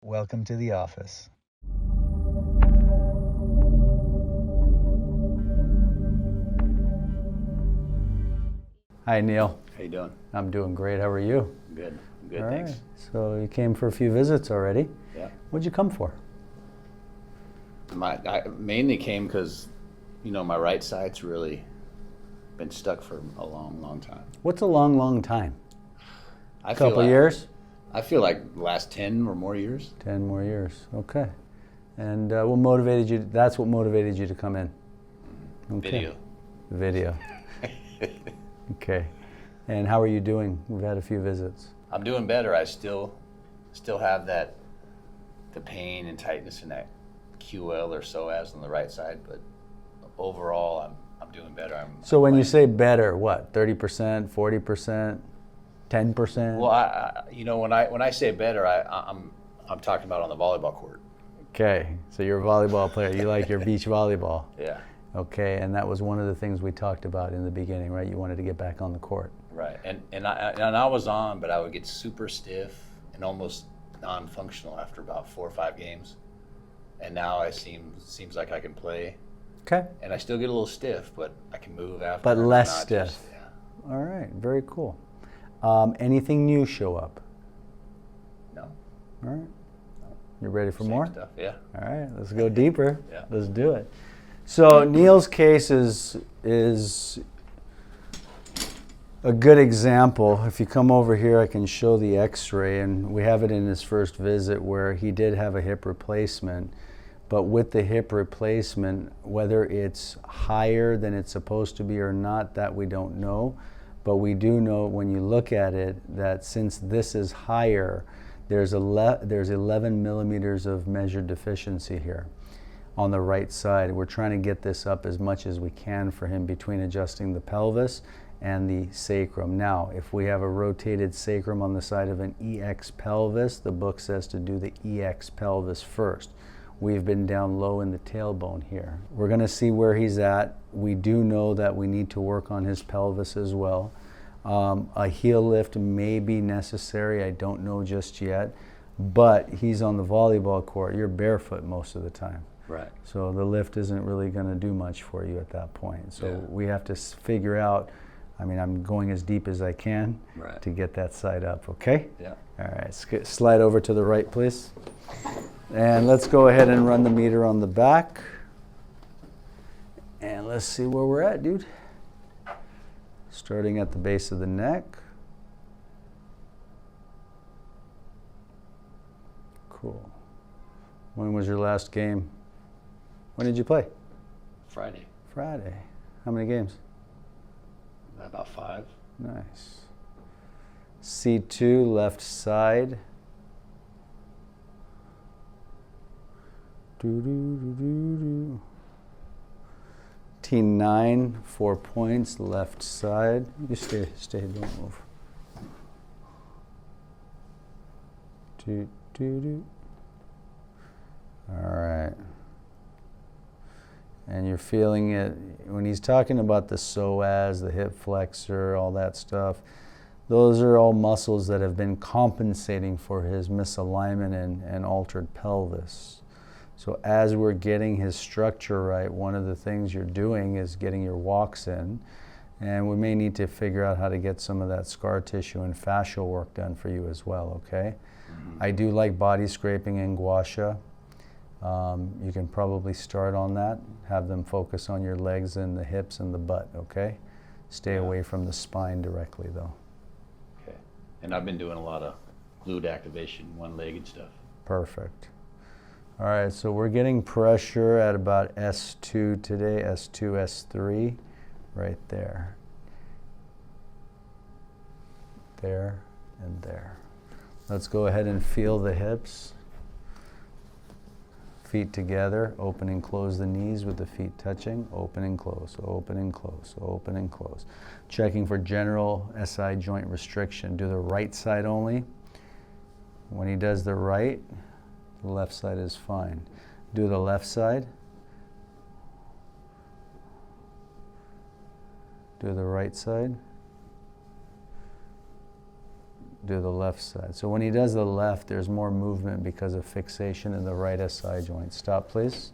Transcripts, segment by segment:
Welcome to the office. Hi, Neal. How you doing? I'm doing great. How are you? Good. Good, All thanks. right. So you came for a few visits already. Yeah. What'd you come for? I mainly came because, my right side's really been stuck for a long, long time. What's a long, long time? A Couple years? I feel like last 10 or more years. 10 more years. Okay. And what motivated you? That's what motivated you to come in? Okay. Video. Okay. And how are you doing? We've had a few visits. I'm doing better. I still have the pain and tightness in that QL or psoas on the right side, but overall I'm doing better. So when you say better, what? 30%, 40%, 10%? Well, when I say better, I'm talking about on the volleyball court. Okay. So you're a volleyball player. You like your beach volleyball. Yeah. Okay, and that was one of the things we talked about in the beginning, right? You wanted to get back on the court. Right, and I was on, but I would get super stiff and almost non-functional after about 4 or 5 games. And now seems like I can play. Okay. And I still get a little stiff, but I can move after. But less stiff. Yeah. All right, very cool. Anything new show up? No. All right. You ready for more? Stuff, yeah. All right, let's go deeper. Yeah. Let's do it. So Neal's case is a good example. If you come over here, I can show the x-ray, and we have it in his first visit where he did have a hip replacement. But with the hip replacement, whether it's higher than it's supposed to be or not, that we don't know. But we do know when you look at it that since this is higher, there's 11 millimeters of measured deficiency here on the right side. We're trying to get this up as much as we can for him between adjusting the pelvis and the sacrum. Now, if we have a rotated sacrum on the side of an EX pelvis, the book says to do the EX pelvis first. We've been down low in the tailbone here. We're going to see where he's at. We do know that we need to work on his pelvis as well. A heel lift may be necessary. I don't know just yet. But he's on the volleyball court. You're barefoot most of the time. Right. So the lift isn't really going to do much for you at that point. So we have to figure out, I'm going as deep as I can to get that side up, okay? Yeah. All right, slide over to the right, please. And let's go ahead and run the meter on the back. And let's see where we're at, dude. Starting at the base of the neck. Cool. When was your last game? When did you play? Friday. Friday. How many games? About 5. Nice. C2, left side. T9, 4 points, left side. You stay, don't move. All right. And you're feeling it when he's talking about the psoas, the hip flexor, all that stuff. Those are all muscles that have been compensating for his misalignment and altered pelvis. So as we're getting his structure right, one of the things you're doing is getting your walks in. And we may need to figure out how to get some of that scar tissue and fascial work done for you as well, okay? Mm-hmm. I do like body scraping and gua sha. You can probably start on that. Have them focus on your legs and the hips and the butt, okay? Stay away from the spine directly, though. Okay. And I've been doing a lot of glute activation, one-legged stuff. Perfect. All right, so we're getting pressure at about S2 today, S2, S3, right there. There and there. Let's go ahead and feel the hips. Feet together, open and close the knees with the feet touching, open and close, open and close, open and close. Checking for general SI joint restriction. Do the right side only. When he does the right, the left side is fine. Do the left side. Do the right side. do the left side. So when he does the left, there's more movement because of fixation in the right SI joint. Stop, please.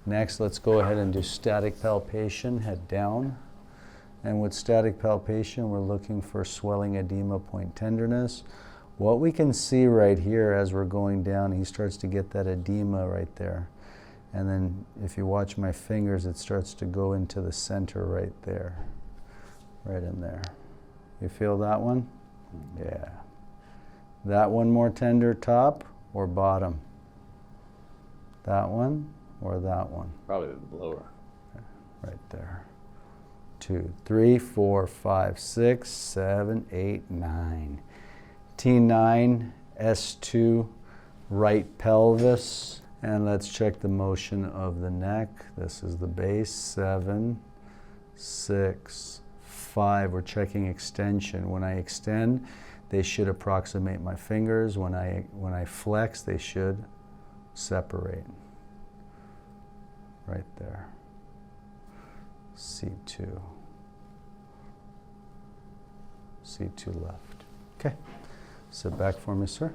Next, let's go ahead and do static palpation, head down. And with static palpation, we're looking for swelling, edema, point tenderness. What we can see right here as we're going down, he starts to get that edema right there. And then if you watch my fingers, it starts to go into the center right there, right in there. You feel that one? Yeah. That one more tender, top or bottom? That one or that one? Probably the lower. Right there. 2, 3, 4, 5, 6, 7, 8, 9. T9, S2, right pelvis. And let's check the motion of the neck. This is the base. 7, 6, 5. We're checking extension. When I extend, they should approximate my fingers. When I flex, they should separate. Right there. C2. C2 left. Okay. Sit back for me, sir.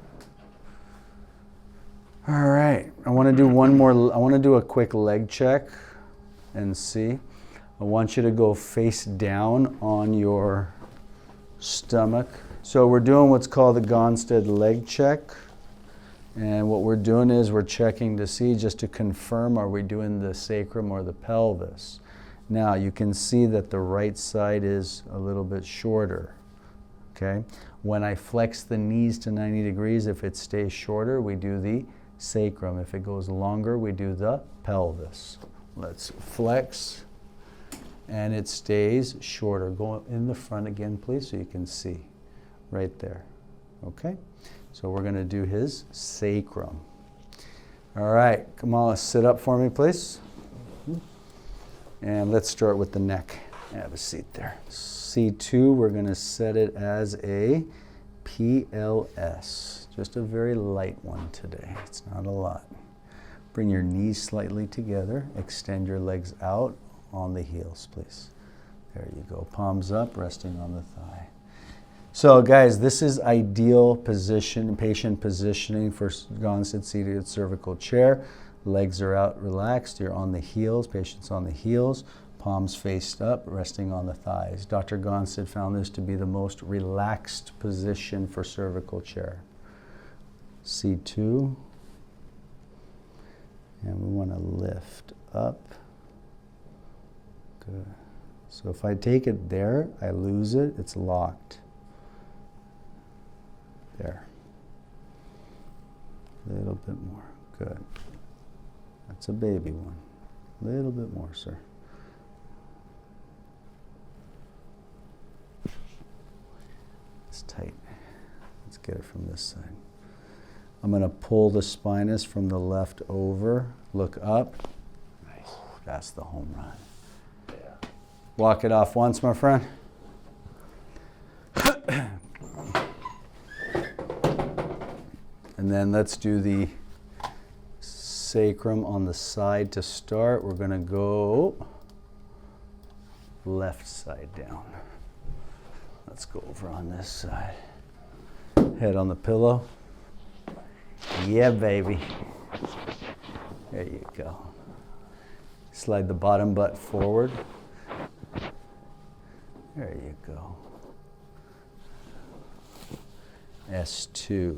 All right. I want to do one more. I want to do a quick leg check and see. I want you to go face down on your stomach. So we're doing what's called the Gonstead Leg Check. And what we're doing is we're checking to see, just to confirm, are we doing the sacrum or the pelvis? Now you can see that the right side is a little bit shorter. Okay? When I flex the knees to 90 degrees, if it stays shorter, we do the sacrum. If it goes longer, we do the pelvis. Let's flex, and it stays shorter. Go in the front again, please, so you can see right there. Okay? So we're going to do his sacrum. All right, come on, sit up for me, please. And let's start with the neck. Have a seat there. C2, we're going to set it as a PLS. Just a very light one today. It's not a lot. Bring your knees slightly together. Extend your legs out on the heels, please. There you go. Palms up, resting on the thigh. So guys, this is ideal position, patient positioning for Gonstead seated cervical chair. Legs are out, relaxed. You're on the heels, patient's on the heels. Palms faced up, resting on the thighs. Dr. Gonstead found this to be the most relaxed position for cervical chair. C2. And we want to lift up. Good. So if I take it there, I lose it, it's locked. There. A little bit more. Good. That's a baby one. A little bit more, sir. It's tight. Let's get it from this side. I'm going to pull the spinous from the left over. Look up. Nice. That's the home run. Yeah. Walk it off once, my friend. And then let's do the sacrum on the side to start. We're going to go left side down. Let's go over on this side. Head on the pillow. Yeah, baby. There you go. Slide the bottom butt forward. There you go. S2.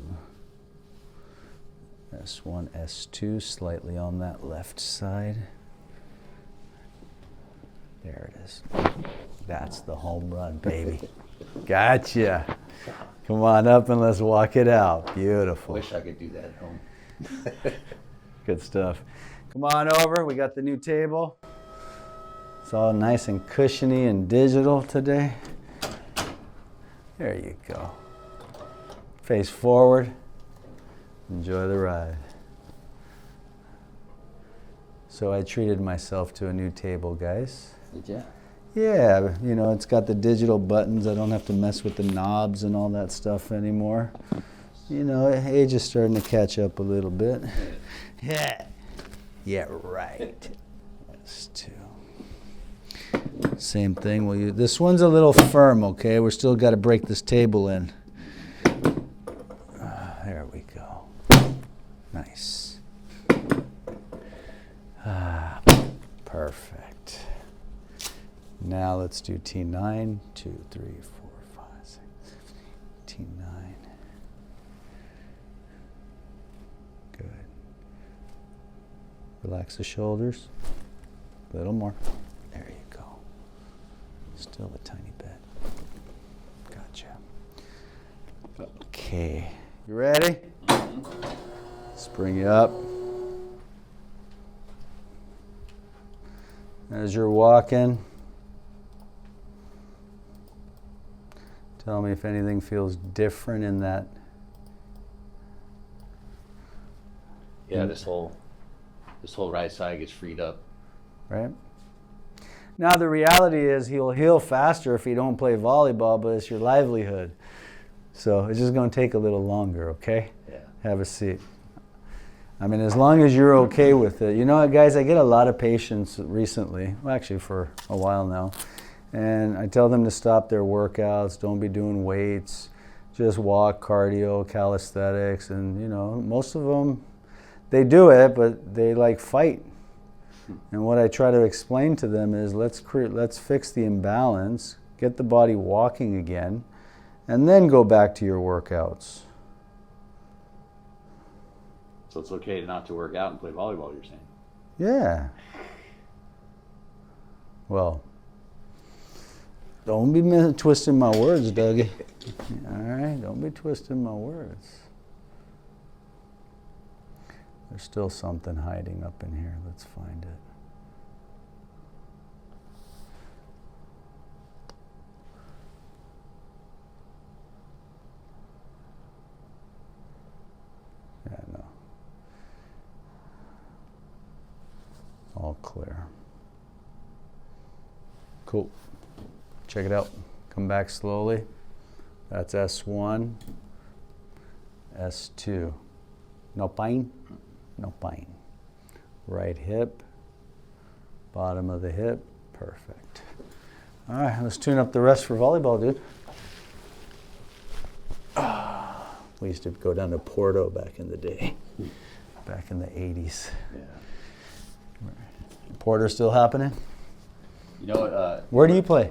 S1, S2, slightly on that left side. There it is. That's the home run, baby. Gotcha. Come on up and let's walk it out. Beautiful. Wish I could do that at home. Good stuff. Come on over. We got the new table. It's all nice and cushiony and digital today. There you go. Face forward. Enjoy the ride. So I treated myself to a new table, guys. Did you? Yeah, you know, it's got the digital buttons. I don't have to mess with the knobs and all that stuff anymore. You know, age is starting to catch up a little bit. Yeah. Yeah, right. That's two. Same thing. This one's a little firm, okay? We're still got to break this table in. There we go. Nice. Perfect. Now let's do T9. 2, 3, 4, 5, 6, 7, T9. Good. Relax the shoulders. A little more. There you go. Still a tiny bit. Gotcha. Okay. You ready? Let's bring you up. As you're walking, tell me if anything feels different in that. Yeah, this whole right side gets freed up. Right? Now the reality is he'll heal faster if you don't play volleyball, but it's your livelihood. So it's just going to take a little longer, okay? Yeah. Have a seat. I mean, as long as you're okay with it. You know what, guys, I get a lot of patients recently, well, actually for a while now, and I tell them to stop their workouts, don't be doing weights, just walk, cardio, calisthenics, and you know, most of them, they do it, but they like fight. And what I try to explain to them is let's fix the imbalance, get the body walking again, and then go back to your workouts. So it's okay not to work out and play volleyball, you're saying? Yeah. Well, don't be twisting my words, Dougie. All right, don't be twisting my words. There's still something hiding up in here. Let's find it. Yeah, no. All clear. Cool. Check it out. Come back slowly. That's S1. S2. No pain? No pain. Right hip. Bottom of the hip. Perfect. All right, let's tune up the rest for volleyball, dude. We used to go down to Porto back in the day. Back in the 80s. Yeah. Porter still happening? You know what? Where do you play?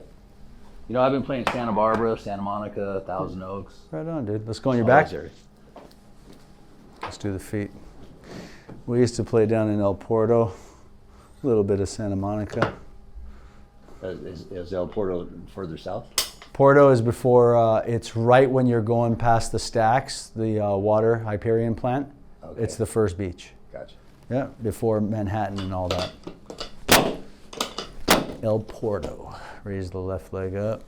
You know, I've been playing Santa Barbara, Santa Monica, Thousand Oaks. Right on, dude. Let's go on your All back. those areas. Let's do the feet. We used to play down in El Porto, a little bit of Santa Monica. Is El Porto further south? Porto is before, it's right when you're going past the Stacks, the water Hyperion plant. Okay. It's the first beach. Gotcha. Yeah, before Manhattan and all that. El Porto. Raise the left leg up.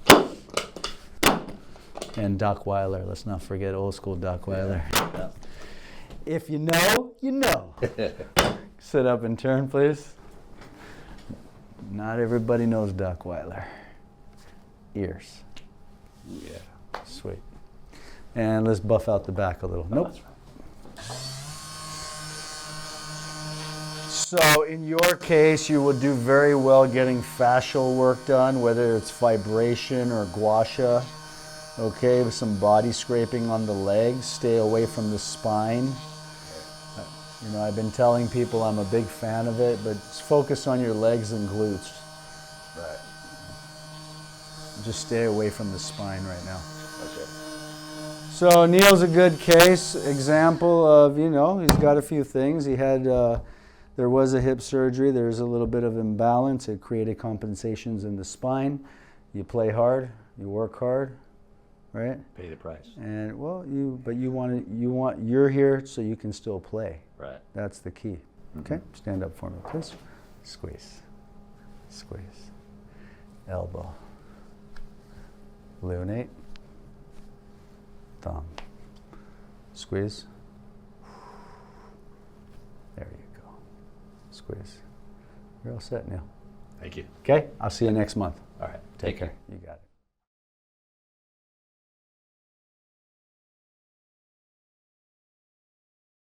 And Dockweiler. Let's not forget old school Dockweiler. Yeah. If you know, you know. Sit up and turn, please. Not everybody knows Dockweiler. Ears. Yeah. Sweet. And let's buff out the back a little. Nope. That's right. So in your case, you would do very well getting fascial work done, whether it's vibration or gua sha. Okay, with some body scraping on the legs. Stay away from the spine. You know, I've been telling people I'm a big fan of it, but just focus on your legs and glutes. Right. Just stay away from the spine right now. Okay. So Neal's a good case example of, you know, he's got a few things. He had, there was a hip surgery. There's a little bit of imbalance. It created compensations in the spine. You play hard, you work hard, right? Pay the price. And well, you're here so you can still play. Right. That's the key. Okay, stand up for me, please. Squeeze, squeeze. Elbow. Lunate. Thumb. Squeeze. There you go. Squeeze. You're all set, Neal. Thank you. Okay, I'll see you next month. All right. Take care. You got it.